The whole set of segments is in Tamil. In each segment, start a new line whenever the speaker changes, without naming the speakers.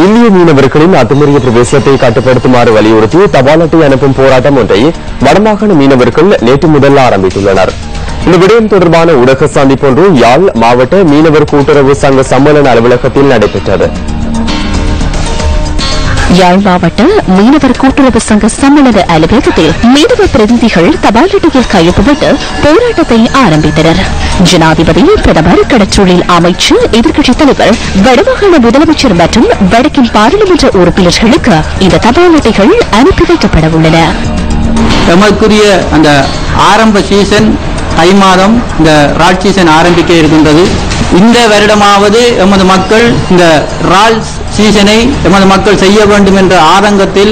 இந்திய மீனவர்களின் அத்துமீறிய பிரவேசத்தை கட்டுப்படுத்துமாறு வலியுறுத்தி தபால் அட்டை அனுப்பும் போராட்டம் ஒன்றை வடமாகாண மீனவர்கள் நேற்று முதல் ஆரம்பித்துள்ளனர். இந்த விடயம் தொடர்பான ஊடக சந்திப்பொன்று யாழ் மாவட்ட மீனவர் கூட்டுறவு சங்க சம்மேளன அலுவலகத்தில் நடைபெற்றது.
யாழ் மாவட்ட மீனவர் கூட்டுறவு சங்க சம்மேளன அலுவலகத்தில் மீனவ பிரதிநிதிகள் தபால் அட்டையில் கையொப்பமிட்டு போராட்டத்தை ஆரம்பித்தனர். ஜனாதிபதி, பிரதமர், கடற்றொழில் அமைச்சர், எதிர்க்கட்சித் தலைவர், வடமாகாண முதலமைச்சர் மற்றும் வடக்கின் பாராளுமன்ற உறுப்பினர்களுக்கு இந்த தபால் அட்டைகள் அனுப்பி வைக்கப்பட உள்ளன.
எமக்குரிய அந்த ஆரம்ப சீசன் தை மாதம் இந்த ரால் சீசன் ஆரம்பிக்க இருக்கின்றது. இந்த வருடமாவது எமது மக்கள் இந்த ரால் சீசனை எமது மக்கள் செய்ய வேண்டும் என்ற ஆதங்கத்தில்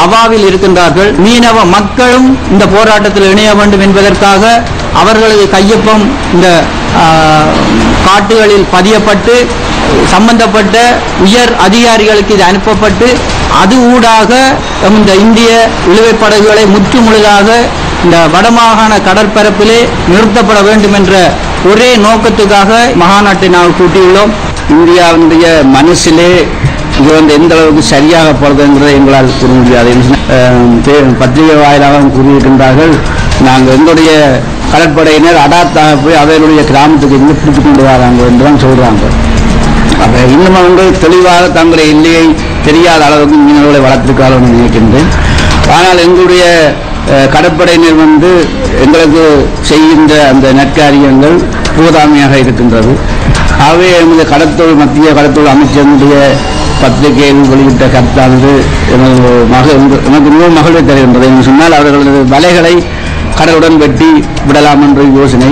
அவாவில் இருக்கின்றார்கள். மீனவ மக்களும் இந்த போராட்டத்தில் இணைய வேண்டும் என்பதற்காக அவர்களது கையொப்பம் இந்த காட்டுகளில் பதியப்பட்டு சம்பந்தப்பட்ட உயர் அதிகாரிகளுக்கு இது அனுப்பப்பட்டு அது ஊடாக இந்த இந்திய இழுவைப் படகுகளை முற்றுமுழுதாக இந்த வடமாகாண கடற்பரப்பிலே நிறுத்தப்பட வேண்டும் என்ற ஒரே நோக்கத்துக்காக மகாநாட்டை நாங்கள் கூட்டியுள்ளோம்.
இந்தியாவுடைய மனசிலே இது எந்த அளவுக்கு சரியாக போகிறது என்பதை எங்களால் கூற முடியாது. பத்திரிகை வாயிலாக கூறியிருக்கின்றார்கள், நாங்கள் எங்களுடைய கடற்படையினர் அடாத்தாக போய் அவர்களுடைய கிராமத்துக்கு இருந்து பிடித்து கொண்டு வராங்க என்றுதான் சொல்றாங்க. அப்போ இன்னும் அவங்க தெளிவாக தங்களுடைய எல்லையை தெரியாத அளவுக்கு மீனவர்களை வளர்த்திருக்கார்கள் நினைக்கின்றேன். ஆனால் எங்களுடைய கடற்படையினர் எங்களுக்கு செய்கின்ற அந்த நற்காரியங்கள் போதாமையாக இருக்கின்றது. ஆகவே எமது மத்திய கடத்தொழில் அமைச்சருடைய பத்திரிகையில் வெளியிட்ட கருத்தானது எனக்கு மிகவும் மகிழ்ச்சி தருகின்றது என்று சொன்னால் அவர்களது வலைகளை கடலுடன் வெட்டி விடலாம் என்ற யோசனை